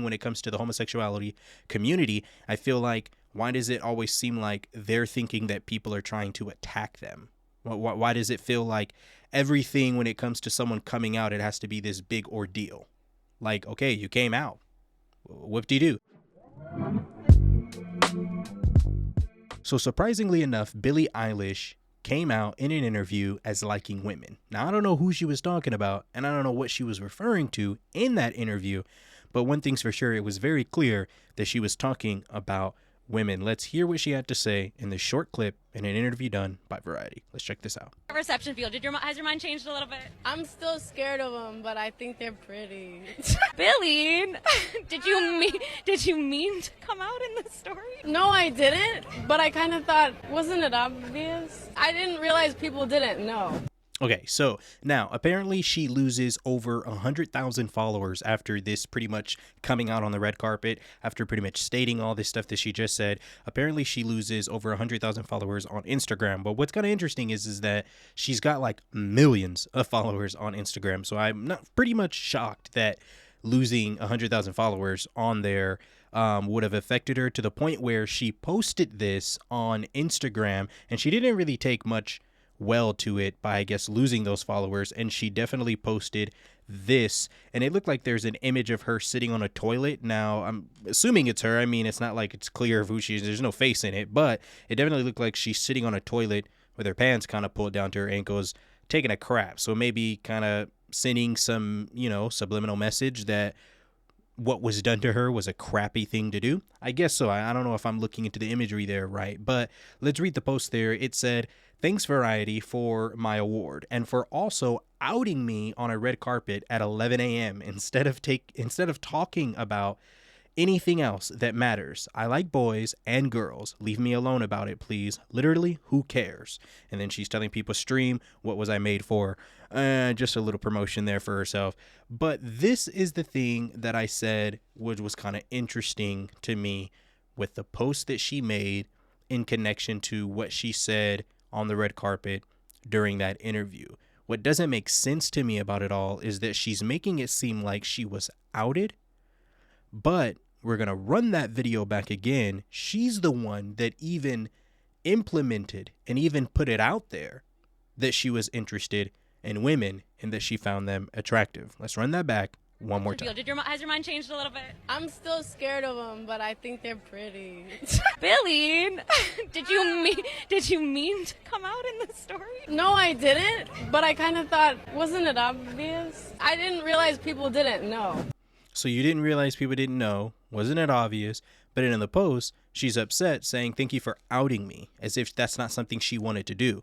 when it comes to the homosexuality community, I feel like, why does it always seem like they're thinking that people are trying to attack them? Why does it feel like everything when it comes to someone coming out, it has to be this big ordeal? Like, okay, you came out. Whoop-de-doo. So surprisingly enough, Billie Eilish came out in an interview as liking women. Now, I don't know who she was talking about, and I don't know what she was referring to in that interview, but one thing's for sure, it was very clear that she was talking about women. Let's hear what she had to say in this short clip in an interview done by Variety. Let's check this out. Reception feel? Has your mind changed a little bit? I'm still scared of them, but I think they're pretty. Billie, did you mean to come out in this story? No, I didn't, but I kind of thought, wasn't it obvious? I didn't realize people didn't know. Okay, so now apparently she loses over 100,000 followers after this pretty much coming out on the red carpet, after pretty much stating all this stuff that she just said. Apparently she loses over 100,000 followers on Instagram. But what's kind of interesting is that she's got like millions of followers on Instagram. So I'm not pretty much shocked that losing 100,000 followers on there would have affected her, to the point where she posted this on Instagram and she didn't really take much well to it by, I guess, losing those followers. And she definitely posted this, and it looked like there's an image of her sitting on a toilet. Now, I'm assuming it's her. I mean, it's not like it's clear of who she is. There's no face in it, but it definitely looked like she's sitting on a toilet with her pants kind of pulled down to her ankles, taking a crap. So maybe kind of sending some, subliminal message that what was done to her was a crappy thing to do. I guess so. I don't know if I'm looking into the imagery there right, but let's read the post there. It said, "Thanks Variety for my award and for also outing me on a red carpet at 11 a.m. instead of talking about anything else that matters. I like boys and girls. Leave me alone about it, please. Literally, who cares?" And then she's telling people, stream, what was I made for? Just a little promotion there for herself. But this is the thing that I said was kind of interesting to me with the post that she made in connection to what she said on the red carpet during that interview. What doesn't make sense to me about it all is that she's making it seem like she was outed, but we're going to run that video back again. She's the one that even implemented and even put it out there that she was interested in women and that she found them attractive. Let's run that back one more time. Has your mind changed a little bit? I'm still scared of them, but I think they're pretty. Billie, did you mean to come out in this story? No, I didn't, but I kind of thought, wasn't it obvious? I didn't realize people didn't know. So you didn't realize people didn't know. Wasn't it obvious? But in the post, she's upset, saying, "Thank you for outing me," as if that's not something she wanted to do.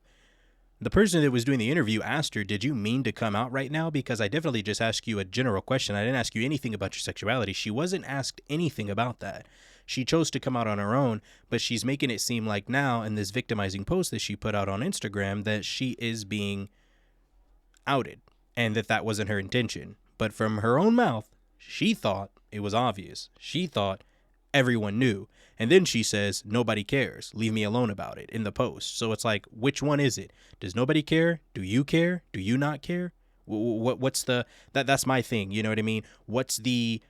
The person that was doing the interview asked her, "Did you mean to come out right now?" Because I definitely just asked you a general question. I didn't ask you anything about your sexuality. She wasn't asked anything about that. She chose to come out on her own, but she's making it seem like now in this victimizing post that she put out on Instagram that she is being outed and that wasn't her intention. But from her own mouth, she thought it was obvious. She thought everyone knew. And then she says, "Nobody cares. Leave me alone about it," in the post. So it's like, which one is it? Does nobody care? Do you care? Do you not care? What's the, that's my thing. You know what I mean? What's the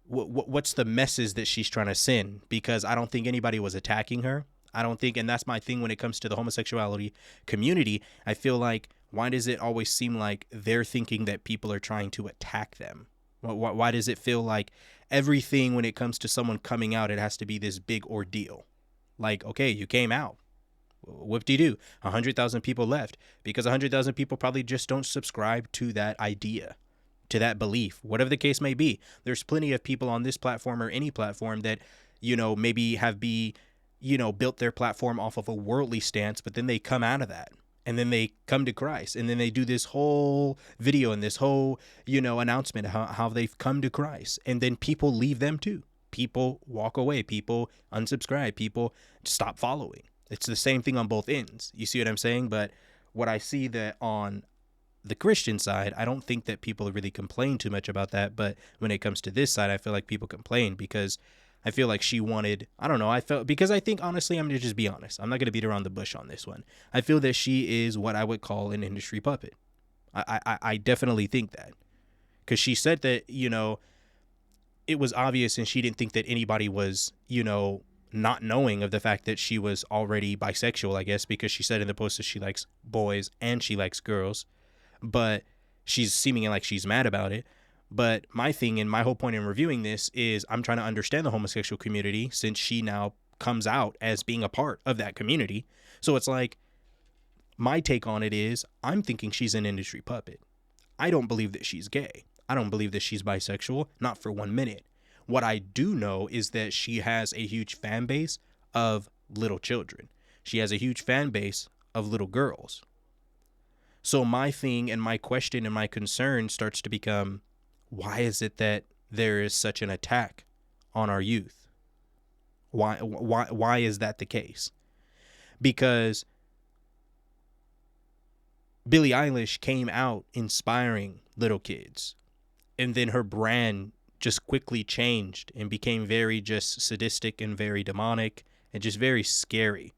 message that she's trying to send? Because I don't think anybody was attacking her. I don't think, and that's my thing when it comes to the homosexuality community. I feel like, why does it always seem like they're thinking that people are trying to attack them? Why does it feel like everything when it comes to someone coming out, it has to be this big ordeal? Like, okay, you came out. Whoop-de-doo. 100,000 people left because 100,000 people probably just don't subscribe to that idea, to that belief, whatever the case may be. There's plenty of people on this platform or any platform that, maybe have built their platform off of a worldly stance, but then they come out of that. And then they come to Christ, and then they do this whole video and this whole, announcement of how they've come to Christ. And then people leave them too. People walk away. People unsubscribe. People stop following. It's the same thing on both ends. You see what I'm saying? But what I see that on the Christian side, I don't think that people really complain too much about that. But when it comes to this side, I feel like people complain because I feel like she wanted, because I think, honestly, I'm going to just be honest. I'm not going to beat around the bush on this one. I feel that she is what I would call an industry puppet. I definitely think that. Because she said that, it was obvious, and she didn't think that anybody was, not knowing of the fact that she was already bisexual, I guess, because she said in the post that she likes boys and she likes girls, but she's seeming like she's mad about it. But my thing and my whole point in reviewing this is I'm trying to understand the homosexual community, since she now comes out as being a part of that community. So it's like, my take on it is I'm thinking she's an industry puppet. I don't believe that she's gay. I don't believe that she's bisexual, not for 1 minute. What I do know is that she has a huge fan base of little children. She has a huge fan base of little girls. So my thing and my question and my concern starts to become, why is it that there is such an attack on our youth? Why is that the case? Because Billie Eilish came out inspiring little kids, and then her brand just quickly changed and became very just sadistic and very demonic and just very scary.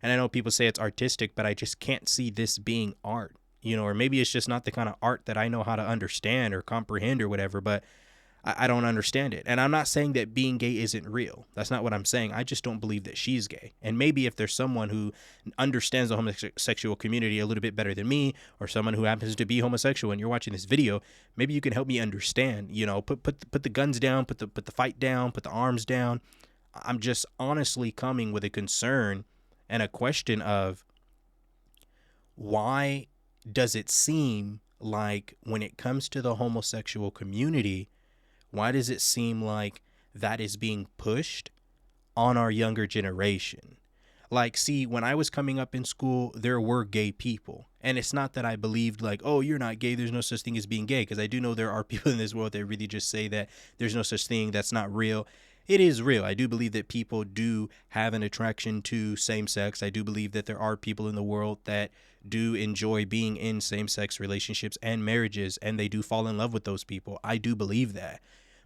And I know people say it's artistic, but I just can't see this being art, or maybe it's just not the kind of art that I know how to understand or comprehend or whatever, but I don't understand it. And I'm not saying that being gay isn't real. That's not what I'm saying. I just don't believe that she's gay. And maybe if there's someone who understands the homosexual community a little bit better than me, or someone who happens to be homosexual and you're watching this video, maybe you can help me understand, put the guns down, put the fight down, put the arms down. I'm just honestly coming with a concern and a question of, why does it seem like when it comes to the homosexual community, why does it seem like that is being pushed on our younger generation? Like, see, when I was coming up in school, there were gay people. And it's not that I believed like, oh, you're not gay, there's no such thing as being gay. Because I do know there are people in this world that really just say that there's no such thing, that's not real. It is real. I do believe that people do have an attraction to same sex. I do believe that there are people in the world that do enjoy being in same sex relationships and marriages, and they do fall in love with those people. I do believe that.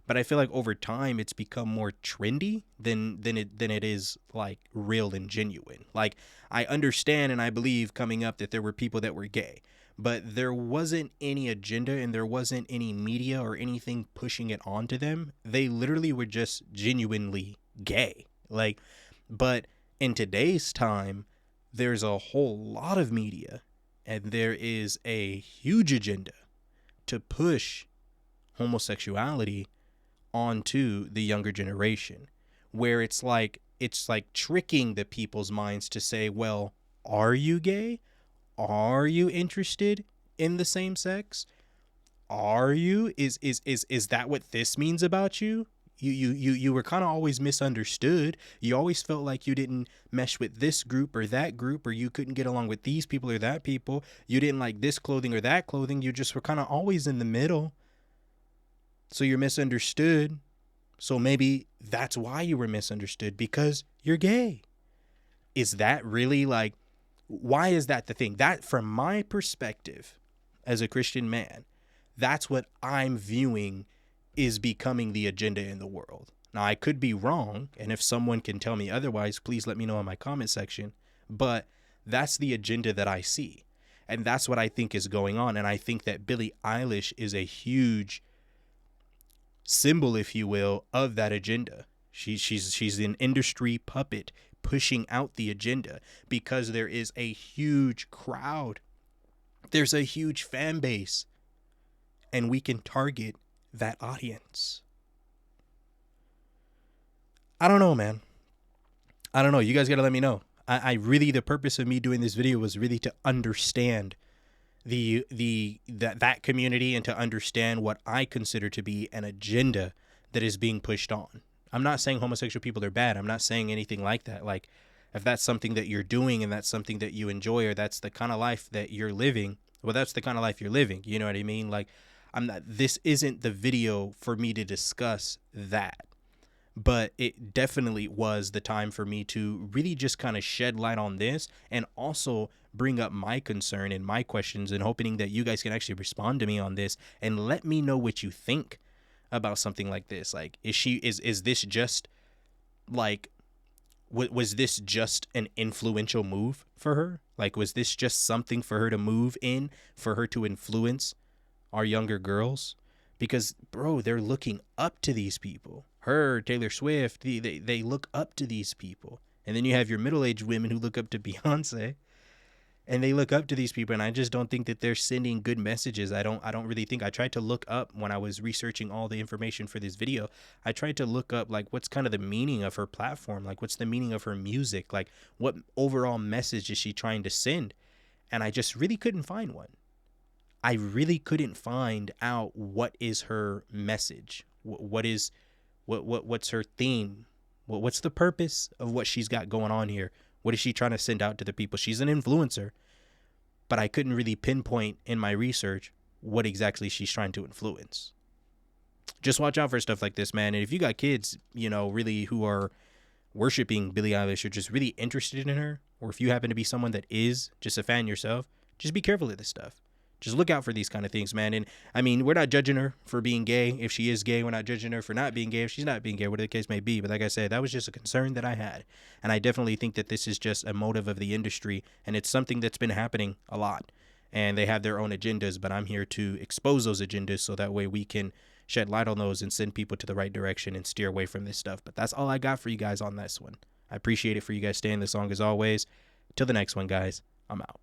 But I feel like over time it's become more trendy than it is like real and genuine. Like, I understand and I believe coming up that there were people that were gay, but there wasn't any agenda and there wasn't any media or anything pushing it onto them. They literally were just genuinely gay. Like, but in today's time, there's a whole lot of media and there is a huge agenda to push homosexuality onto the younger generation, where it's like tricking the people's minds to say, well, are you gay? Are you interested in the same sex? Are you? Is that what this means about you? You were kind of always misunderstood. You always felt like you didn't mesh with this group or that group, or you couldn't get along with these people or that people. You didn't like this clothing or that clothing. You just were kind of always in the middle. So you're misunderstood. So maybe that's why you were misunderstood, because you're gay. Is that really like, why is that the thing? That, from my perspective as a Christian man, that's what I'm viewing is becoming the agenda in the world. Now, I could be wrong, and if someone can tell me otherwise, please let me know in my comment section. But that's the agenda that I see. And that's what I think is going on. And I think that Billie Eilish is a huge symbol, if you will, of that agenda. She's an industry puppet pushing out the agenda, because there is a huge crowd. There's a huge fan base, and we can target that audience. I don't know, man. I don't know. You guys got to let me know. I really, the purpose of me doing this video was really to understand that community and to understand what I consider to be an agenda that is being pushed on. I'm not saying homosexual people are bad. I'm not saying anything like that. Like, if that's something that you're doing and that's something that you enjoy, or that's the kind of life that you're living, well, that's the kind of life you're living. You know what I mean? Like, this isn't the video for me to discuss that. But it definitely was the time for me to really just kind of shed light on this, and also bring up my concern and my questions, and hoping that you guys can actually respond to me on this and let me know what you think about something like this. Like, is this just like, was this just an influential move for her? Like, was this just something for her to move in, for her to influence our younger girls? because, bro, they're looking up to these people. Her, Taylor Swift, they look up to these people. And then you have your middle-aged women who look up to Beyonce, and they look up to these people, and I just don't think that they're sending good messages. I don't really think. I tried to look up when I was researching all the information for this video. I tried to look up like what's kind of the meaning of her platform, like what's the meaning of her music, like what overall message is she trying to send, and I just really couldn't find one. I really couldn't find out what is her message. What's her theme? What's the purpose of what she's got going on here? What is she trying to send out to the people? She's an influencer, but I couldn't really pinpoint in my research what exactly she's trying to influence. Just watch out for stuff like this, man. And if you got kids, you know, really who are worshiping Billie Eilish or just really interested in her, or if you happen to be someone that is just a fan yourself, just be careful of this stuff. Just look out for these kind of things, man. And I mean, we're not judging her for being gay. If she is gay, we're not judging her for not being gay. If she's not being gay, whatever the case may be. But like I said, that was just a concern that I had. And I definitely think that this is just a motive of the industry. And it's something that's been happening a lot. And they have their own agendas. But I'm here to expose those agendas so that way we can shed light on those and send people to the right direction and steer away from this stuff. But that's all I got for you guys on this one. I appreciate it for you guys staying this long as always. Till the next one, guys. I'm out.